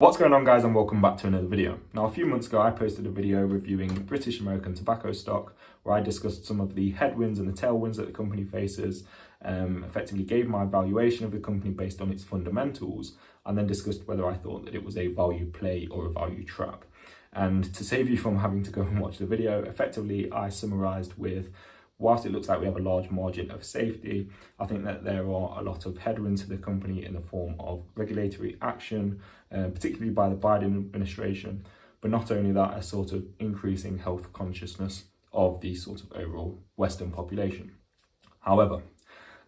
What's going on, guys, and welcome back to another video. Now, a few months ago I posted a video reviewing British American tobacco stock where I discussed some of the headwinds and the tailwinds that the company faces, effectively gave my valuation of the company based on its fundamentals, and then discussed whether I thought that it was a value play or a value trap. And to save you from having to go and watch the video, effectively I summarized with, whilst it looks like we have a large margin of safety, I think that there are a lot of headwinds to the company in the form of regulatory action, particularly by the Biden administration, but not only that, a sort of increasing health consciousness of the sort of overall Western population. However,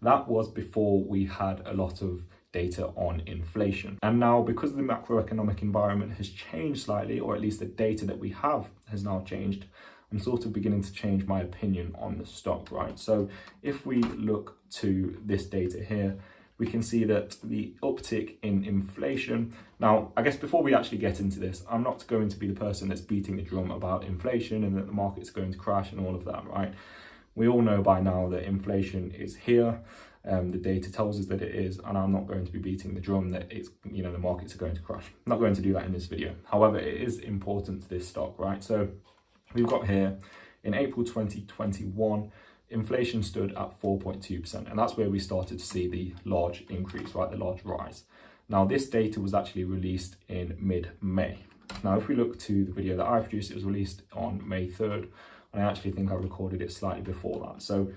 that was before we had a lot of data on inflation. And now, because the macroeconomic environment has changed slightly, or at least the data that we have has now changed, I'm sort of beginning to change my opinion on the stock, right? So if we look to this data here, we can see that the uptick in inflation. Now, I guess before we actually get into this, I'm not going to be the person that's beating the drum about inflation and that the market's going to crash and all of that, right? We all know by now that inflation is here. The data tells us that it is, and I'm not going to be beating the drum that it's, the markets are going to crash. I'm not going to do that in this video. However, it is important to this stock, right? So we've got here in April 2021, inflation stood at 4.2%, and that's where we started to see the large increase, right? The large rise. Now, this data was actually released in mid-May. Now, if we look to the video that I produced, it was released on May 3rd, and I actually think I recorded it slightly before that. So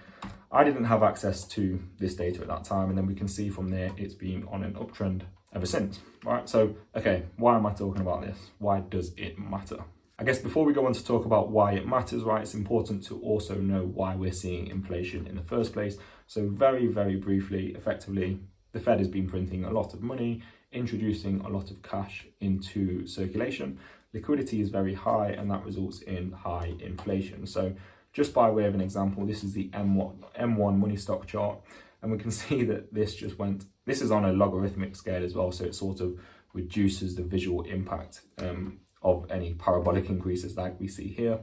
I didn't have access to this data at that time, and then we can see from there it's been on an uptrend ever since, right? So, okay, why am I talking about this? Why does it matter? I guess before we go on to talk about why it matters, right, it's important to also know why we're seeing inflation in the first place. So very, very briefly, effectively, the Fed has been printing a lot of money, introducing a lot of cash into circulation. Liquidity is very high, and that results in high inflation. So just by way of an example, this is the M1 money stock chart, and we can see that this is on a logarithmic scale as well, so it sort of reduces the visual impact of any parabolic increases like we see here.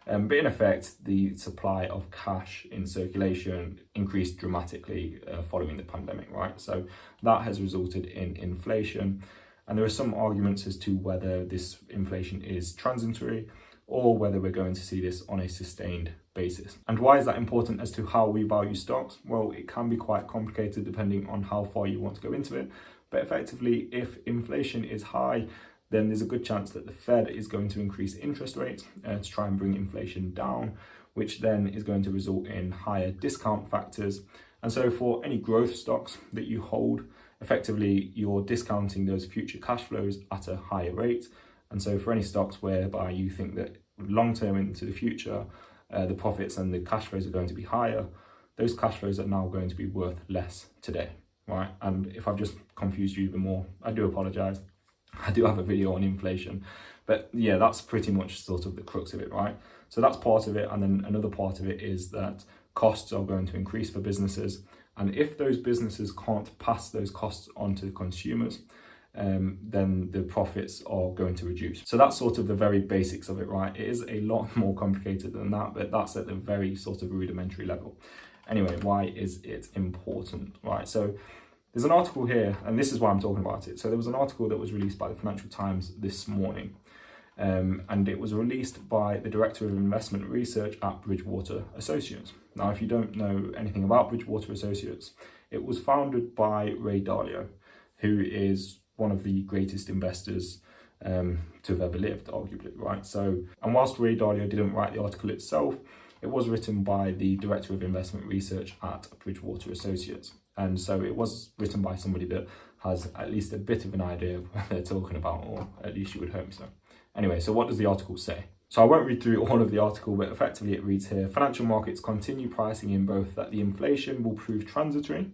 But in effect, the supply of cash in circulation increased dramatically following the pandemic, right? So that has resulted in inflation. And there are some arguments as to whether this inflation is transitory or whether we're going to see this on a sustained basis. And why is that important as to how we value stocks? Well, it can be quite complicated depending on how far you want to go into it. But effectively, if inflation is high, then there's a good chance that the Fed is going to increase interest rates to try and bring inflation down, which then is going to result in higher discount factors. And so for any growth stocks that you hold, effectively you're discounting those future cash flows at a higher rate. And so for any stocks whereby you think that long-term into the future, the profits and the cash flows are going to be higher, those cash flows are now going to be worth less today, right? And if I've just confused you even more, I do apologize. I do have a video on inflation, but yeah, that's pretty much sort of the crux of it, right? So that's part of it. And then another part of it is that costs are going to increase for businesses. And if those businesses can't pass those costs on to the consumers, then the profits are going to reduce. So that's sort of the very basics of it, right? It is a lot more complicated than that, but that's at the very sort of rudimentary level. Anyway, why is it important, right? So there's an article here, and this is why I'm talking about it. So there was an article that was released by the Financial Times this morning, and it was released by the Director of Investment Research at Bridgewater Associates. Now, if you don't know anything about Bridgewater Associates, it was founded by Ray Dalio, who is one of the greatest investors to have ever lived, arguably, right? So, and whilst Ray Dalio didn't write the article itself, it was written by the Director of Investment Research at Bridgewater Associates. And so it was written by somebody that has at least a bit of an idea of what they're talking about, or at least you would hope so. Anyway, so what does the article say? So I won't read through all of the article, but effectively it reads here: financial markets continue pricing in both that the inflation will prove transitory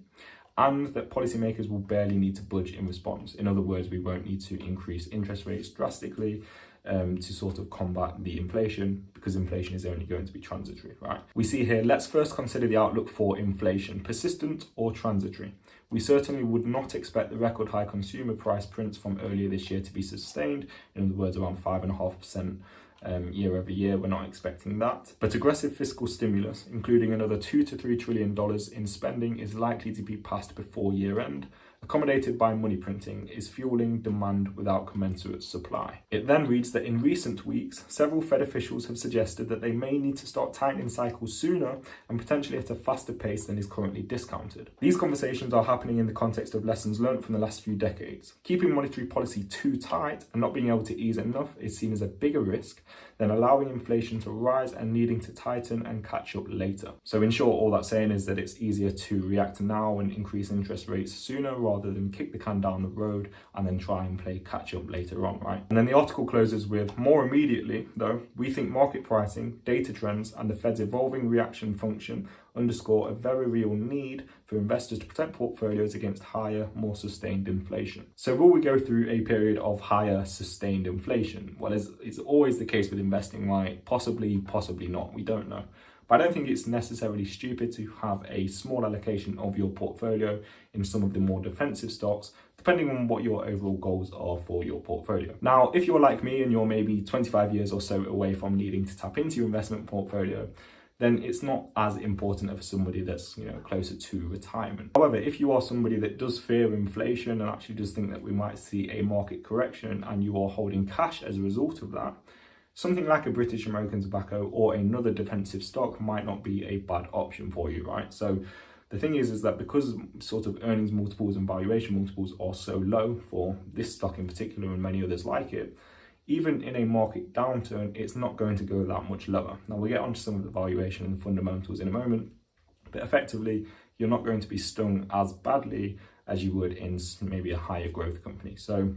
and that policymakers will barely need to budge in response. In other words, we won't need to increase interest rates drastically to sort of combat the inflation, because inflation is only going to be transitory, right? We see here, let's first consider the outlook for inflation, persistent or transitory. We certainly would not expect the record high consumer price prints from earlier this year to be sustained. In other words, around 5.5% year over year. We're not expecting that. But aggressive fiscal stimulus, including another $2 to $3 trillion in spending, is likely to be passed before year end. accommodated by money printing, is fueling demand without commensurate supply. It then reads that in recent weeks, several Fed officials have suggested that they may need to start tightening cycles sooner and potentially at a faster pace than is currently discounted. These conversations are happening in the context of lessons learned from the last few decades. Keeping monetary policy too tight and not being able to ease enough is seen as a bigger risk than allowing inflation to rise and needing to tighten and catch up later. So in short, all that's saying is that it's easier to react now and increase interest rates sooner rather than kick the can down the road and then try and play catch up later on, right? And then the article closes with, more immediately though, we think market pricing, data trends and the Fed's evolving reaction function underscore a very real need for investors to protect portfolios against higher, more sustained inflation. So will we go through a period of higher sustained inflation? Well, it's always the case with investing, right? Possibly, possibly not. We don't know. But I don't think it's necessarily stupid to have a small allocation of your portfolio in some of the more defensive stocks, depending on what your overall goals are for your portfolio. Now, if you're like me and you're maybe 25 years or so away from needing to tap into your investment portfolio, then it's not as important for somebody that's closer to retirement. However, if you are somebody that does fear inflation and actually does think that we might see a market correction and you are holding cash as a result of that, something like a British American Tobacco or another defensive stock might not be a bad option for you, right? So the thing is that because sort of earnings multiples and valuation multiples are so low for this stock in particular and many others like it, even in a market downturn, it's not going to go that much lower. Now we'll get onto some of the valuation and the fundamentals in a moment, but effectively, you're not going to be stung as badly as you would in maybe a higher growth company. So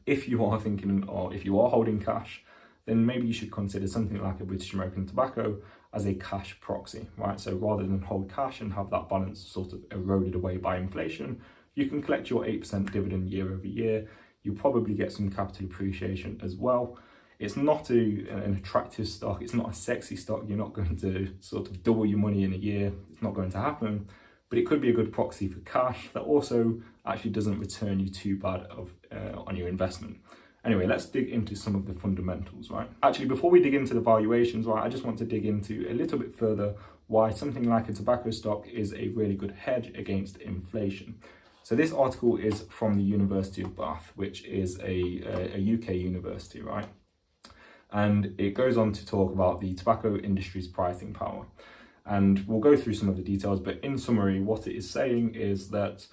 if you are thinking, or if you are holding cash, then maybe you should consider something like a British American Tobacco as a cash proxy, right? So rather than hold cash and have that balance sort of eroded away by inflation, you can collect your 8% dividend year over year. You'll probably get some capital appreciation as well. It's not an attractive stock. It's not a sexy stock. You're not going to sort of double your money in a year. It's not going to happen, but it could be a good proxy for cash that also actually doesn't return you too bad on your investment. Anyway, let's dig into some of the fundamentals, right? Actually, before we dig into the valuations, right, I just want to dig into a little bit further why something like a tobacco stock is a really good hedge against inflation. So this article is from the University of Bath, which is a UK university, right? And it goes on to talk about the tobacco industry's pricing power. And we'll go through some of the details, but in summary, what it is saying is that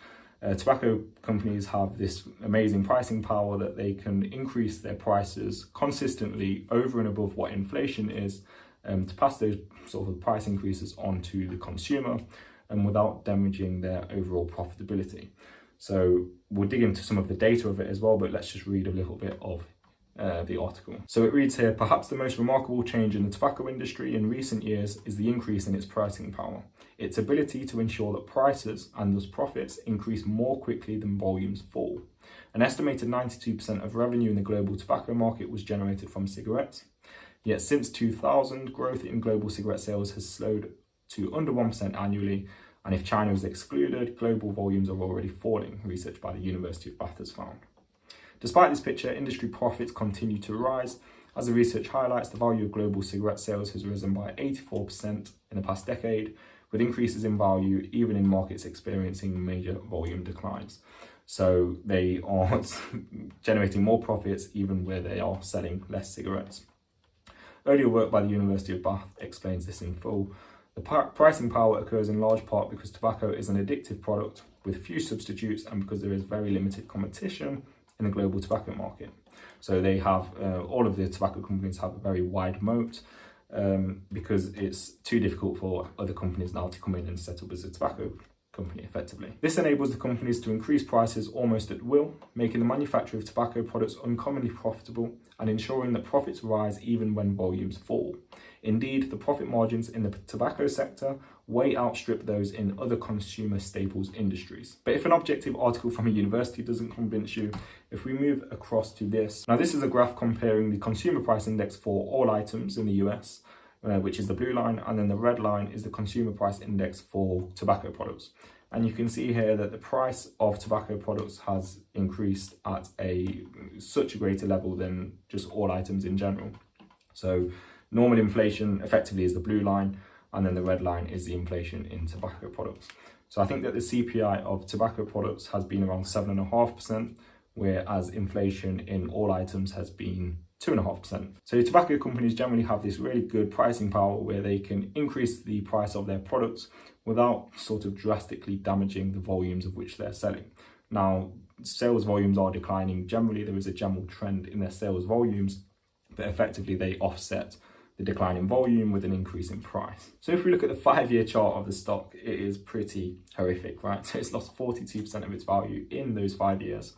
tobacco companies have this amazing pricing power that they can increase their prices consistently over and above what inflation is to pass those sort of price increases on to the consumer and without damaging their overall profitability. So we'll dig into some of the data of it as well, but let's just read a little bit of the article. So it reads here, perhaps the most remarkable change in the tobacco industry in recent years is the increase in its pricing power. Its ability to ensure that prices and thus profits increase more quickly than volumes fall. An estimated 92% of revenue in the global tobacco market was generated from cigarettes. Yet since 2000, growth in global cigarette sales has slowed to under 1% annually, and if China is excluded, global volumes are already falling, research by the University of Bath has found. Despite this picture, industry profits continue to rise. As the research highlights, the value of global cigarette sales has risen by 84% in the past decade, with increases in value even in markets experiencing major volume declines. So they are generating more profits even where they are selling less cigarettes. Earlier work by the University of Bath explains this in full. The pricing power occurs in large part because tobacco is an addictive product with few substitutes and because there is very limited competition in the global tobacco market. So they have, all of the tobacco companies have a very wide moat because it's too difficult for other companies now to come in and set up as a tobacco company effectively. This enables the companies to increase prices almost at will, making the manufacture of tobacco products uncommonly profitable and ensuring that profits rise even when volumes fall. Indeed, the profit margins in the tobacco sector way outstrip those in other consumer staples industries. But if an objective article from a university doesn't convince you, if we move across to this. Now this is a graph comparing the consumer price index for all items in the US, which is the blue line, and then the red line is the consumer price index for tobacco products. And you can see here that the price of tobacco products has increased at such a greater level than just all items in general. So normal inflation effectively is the blue line, and then the red line is the inflation in tobacco products. So I think that the CPI of tobacco products has been around 7.5%, whereas inflation in all items has been 2.5%. So tobacco companies generally have this really good pricing power where they can increase the price of their products without sort of drastically damaging the volumes of which they're selling. Now, sales volumes are declining. Generally, there is a general trend in their sales volumes, but effectively they offset the decline in volume with an increase in price. So if we look at the 5-year chart of the stock, it is pretty horrific, right? So it's lost 42% of its value in those 5 years.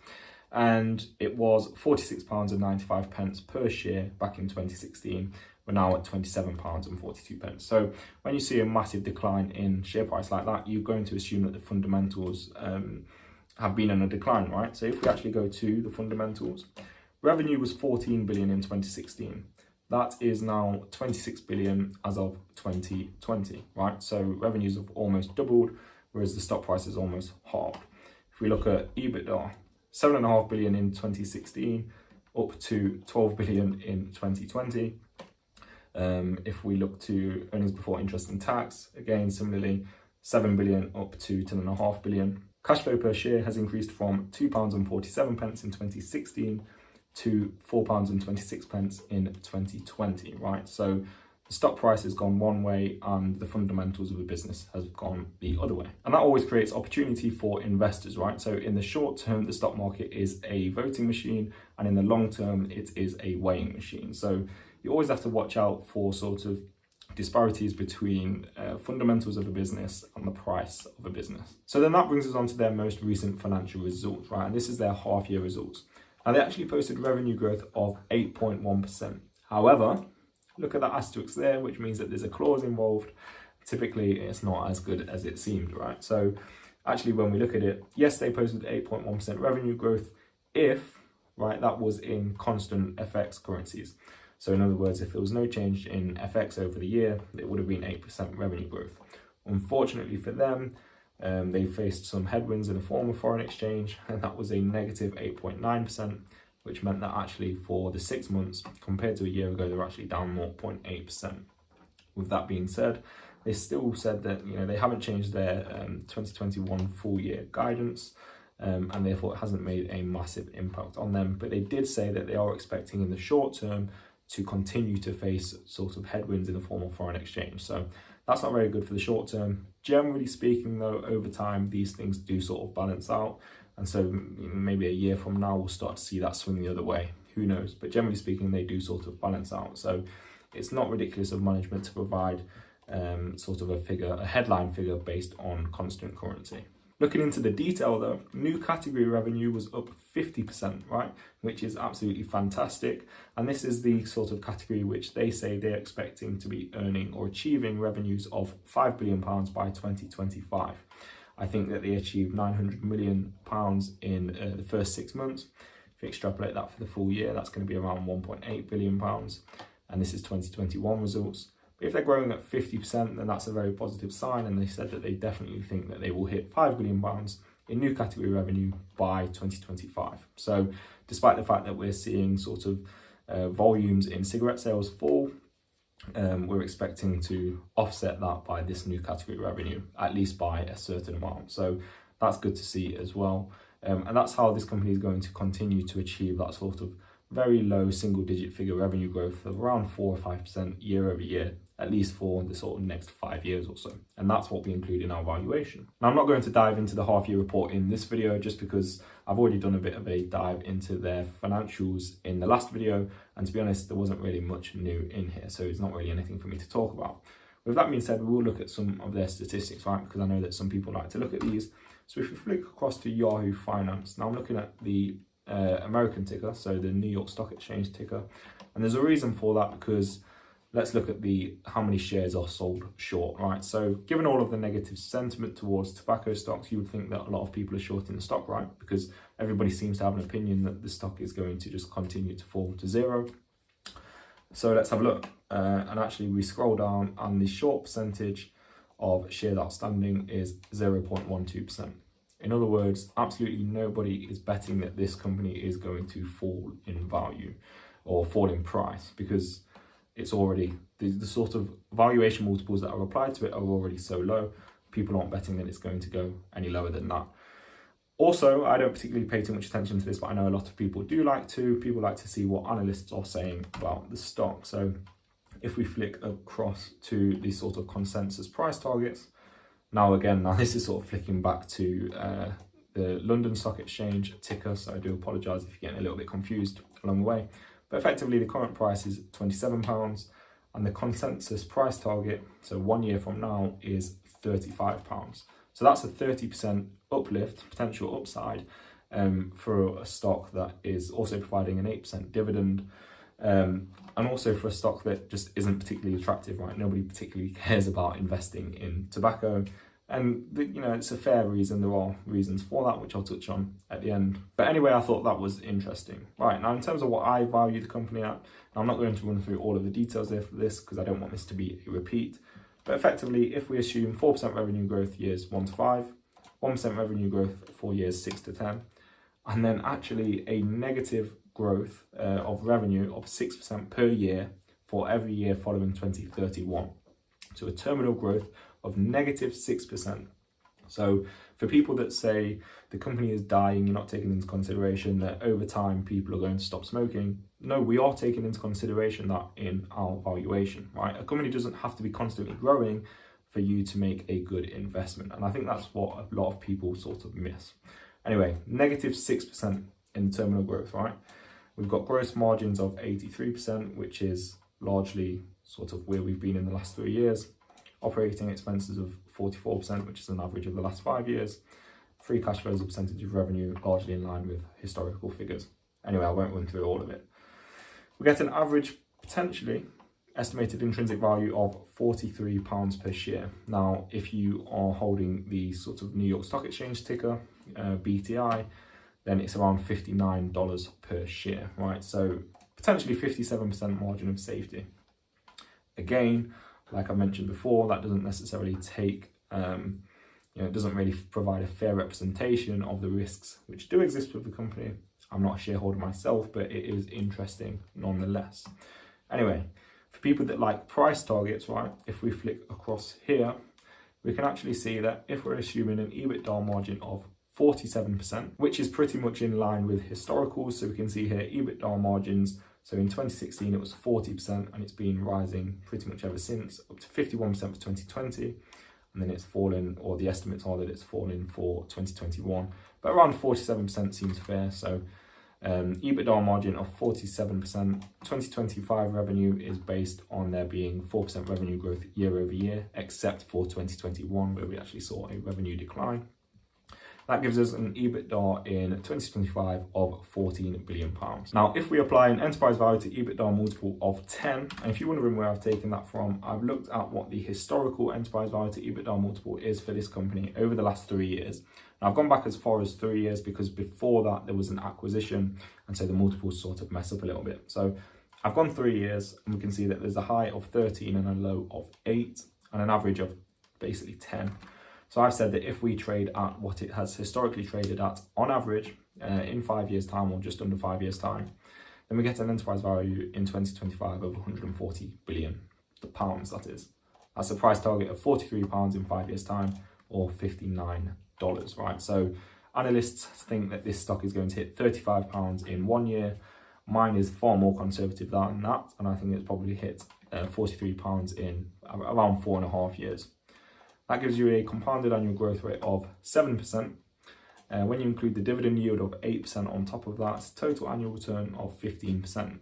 And it was £46.95 per share back in 2016. We're now at £27.42. So when you see a massive decline in share price like that, you're going to assume that the fundamentals have been in a decline, right? So if we actually go to the fundamentals, revenue was 14 billion in 2016. That is now 26 billion as of 2020, right? So revenues have almost doubled, whereas the stock price is almost halved. If we look at EBITDA, 7.5 billion in 2016, up to 12 billion in 2020. If we look to earnings before interest and tax, again, similarly, 7 billion up to 10.5 billion. Cash flow per share has increased from £2.47 in 2016 to £4.26 in 2020, right? So the stock price has gone one way and the fundamentals of the business has gone the other way. And that always creates opportunity for investors, right? So in the short term, the stock market is a voting machine, and in the long term, it is a weighing machine. So you always have to watch out for sort of disparities between fundamentals of a business and the price of a business. So then that brings us on to their most recent financial results, right? And this is their half-year results. And they actually posted revenue growth of 8.1%. However, look at that asterisk there, which means that there's a clause involved. Typically, it's not as good as it seemed, right? So actually, when we look at it, yes, they posted 8.1% revenue growth if, right, that was in constant FX currencies. So in other words, if there was no change in FX over the year, it would have been 8% revenue growth. Unfortunately for them, they faced some headwinds in the form of foreign exchange, and that was a negative 8.9%, which meant that actually for the 6 months compared to a year ago, they're actually down 0.8%. With that being said, they still said that they haven't changed their 2021 full year guidance, and therefore it hasn't made a massive impact on them. But they did say that they are expecting in the short term to continue to face sort of headwinds in the form of foreign exchange. So that's not very good for the short term. Generally speaking, though, over time, these things do sort of balance out. And so maybe a year from now, we'll start to see that swing the other way. Who knows? But generally speaking, they do sort of balance out. So it's not ridiculous of management to provide sort of a headline figure based on constant currency. Looking into the detail though, new category revenue was up 50%, right? Which is absolutely fantastic. And this is the sort of category which they say they're expecting to be earning or achieving revenues of £5 billion by 2025. I think that they achieved £900 million in the first 6 months. If you extrapolate that for the full year, that's going to be around £1.8 billion. And this is 2021 results. If they're growing at 50%, then that's a very positive sign. And they said that they definitely think that they will hit £5 billion in new category revenue by 2025. So despite the fact that we're seeing sort of volumes in cigarette sales fall, we're expecting to offset that by this new category revenue, at least by a certain amount. So that's good to see as well. And that's how this company is going to continue to achieve that sort of very low single-digit figure revenue growth of around 4 or 5% year over year, at least for the sort of next 5 years or so. And that's what we include in our valuation. Now, I'm not going to dive into the half-year report in this video just because I've already done a bit of a dive into their financials in the last video. And to be honest, there wasn't really much new in here, so it's not really anything for me to talk about. With that being said, we'll look at some of their statistics, right? Because I know that some people like to look at these. So if we flick across to Yahoo Finance, now I'm looking at the American ticker, so the New York Stock Exchange ticker, and there's a reason for that, because let's look at how many shares are sold short, right? So given all of the negative sentiment towards tobacco stocks, you would think that a lot of people are shorting the stock, right? Because everybody seems to have an opinion that the stock is going to just continue to fall to zero. So let's have a look, and actually we scroll down and the short percentage of shares outstanding is 0.12%. In other words, absolutely nobody is betting that this company is going to fall in value or fall in price, because it's already, the sort of valuation multiples that are applied to it are already so low people aren't betting that it's going to go any lower than that. Also, I don't particularly pay too much attention to this, but I know a lot of people do like to. People like to see what analysts are saying about the stock. So if we flick across to the sort of consensus price targets, now this is sort of flicking back to the London Stock Exchange ticker, so I do apologise if you're getting a little bit confused along the way. But effectively, the current price is £27, and the consensus price target, so 1 year from now, is £35. So that's a 30% uplift, potential upside, for a stock that is also providing an 8% dividend, and also for a stock that just isn't particularly attractive, right? Nobody particularly cares about investing in tobacco. And it's a fair reason. There are reasons for that, which I'll touch on at the end. But anyway, I thought that was interesting. Right, now in terms of what I value the company at, I'm not going to run through all of the details there for this because I don't want this to be a repeat. But effectively, if we assume 4% revenue growth years 1 to 5, 1% revenue growth for years 6 to 10, and then actually a negative growth of revenue of 6% per year for every year following 2031. So a terminal growth of negative 6%. So for people that say the company is dying, you're not taking into consideration that over time people are going to stop smoking. No, we are taking into consideration that in our valuation, right? A company doesn't have to be constantly growing for you to make a good investment. And I think that's what a lot of people sort of miss. Anyway, negative 6% in terminal growth, right? We've got gross margins of 83%, which is largely sort of where we've been in the last 3 years. Operating expenses of 44%, which is an average of the last 5 years. Free cash flow as a percentage of revenue, largely in line with historical figures. Anyway, I won't run through all of it. We get an average, potentially, estimated intrinsic value of £43 per share. Now, if you are holding the sort of New York Stock Exchange ticker, BTI, then it's around $59 per share, right? So potentially 57% margin of safety. Again, like I mentioned before, that doesn't necessarily take, it doesn't really provide a fair representation of the risks which do exist with the company. I'm not a shareholder myself, but it is interesting nonetheless. Anyway, for people that like price targets, right, if we flick across here, we can actually see that if we're assuming an EBITDA margin of 47%, which is pretty much in line with historicals, so we can see here EBITDA margins. So in 2016, it was 40%, and it's been rising pretty much ever since, up to 51% for 2020. And then it's fallen, or the estimates are that it's fallen for 2021. But around 47% seems fair. So EBITDA margin of 47%. 2025 revenue is based on there being 4% revenue growth year over year, except for 2021, where we actually saw a revenue decline. That gives us an EBITDA in 2025 of £14 billion. Now, if we apply an enterprise value to EBITDA multiple of 10, and if you're wondering where I've taken that from, I've looked at what the historical enterprise value to EBITDA multiple is for this company over the last 3 years. Now, I've gone back as far as 3 years because before that there was an acquisition, and so the multiples sort of mess up a little bit. So I've gone 3 years, and we can see that there's a high of 13 and a low of 8, and an average of basically 10. So I've said that if we trade at what it has historically traded at on average in 5 years' time, or just under 5 years' time, then we get an enterprise value in 2025 of £140 billion, that is. That's a price target of £43 in 5 years' time, or $59, right? So analysts think that this stock is going to hit £35 in 1 year. Mine is far more conservative than that, and I think it's probably hit £43 in around 4.5 years. That gives you a compounded annual growth rate of 7%. When you include the dividend yield of 8% on top of that, total annual return of 15%,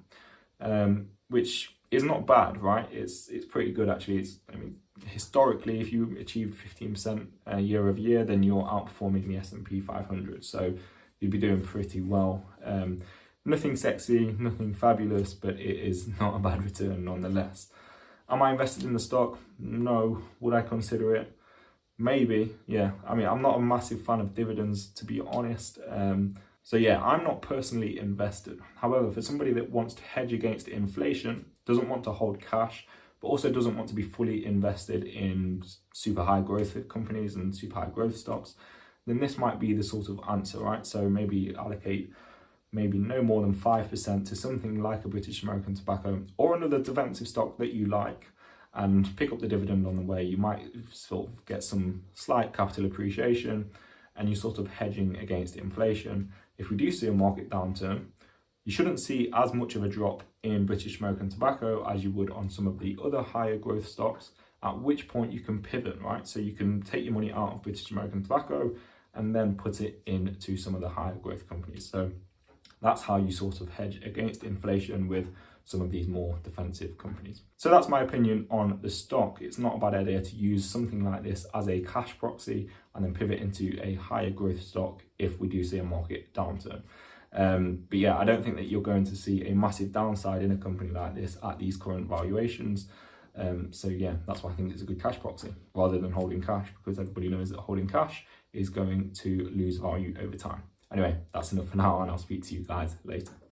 which is not bad, right? It's pretty good actually. Historically, if you achieve 15% year over year, then you're outperforming the S&P 500. So you'd be doing pretty well. Nothing sexy, nothing fabulous, but it is not a bad return nonetheless. Am I invested in the stock? No. Would I consider it? Maybe, yeah. I'm not a massive fan of dividends, to be honest. So yeah, I'm not personally invested. However, for somebody that wants to hedge against inflation, doesn't want to hold cash, but also doesn't want to be fully invested in super high growth companies and super high growth stocks, then this might be the sort of answer, right? So maybe allocate maybe no more than 5% to something like a British American Tobacco or another defensive stock that you like. and pick up the dividend on the way. You might sort of get some slight capital appreciation, and you're sort of hedging against inflation. If we do see a market downturn, you shouldn't see as much of a drop in British American Tobacco as you would on some of the other higher growth stocks, at which point you can pivot, right? So you can take your money out of British American Tobacco and then put it into some of the higher growth companies. So that's how you sort of hedge against inflation with some of these more defensive companies. So that's my opinion on the stock. It's not a bad idea to use something like this as a cash proxy and then pivot into a higher growth stock if we do see a market downturn. But yeah, I don't think that you're going to see a massive downside in a company like this at these current valuations. So yeah, that's why I think it's a good cash proxy rather than holding cash, because everybody knows that holding cash is going to lose value over time. Anyway, that's enough for now, and I'll speak to you guys later.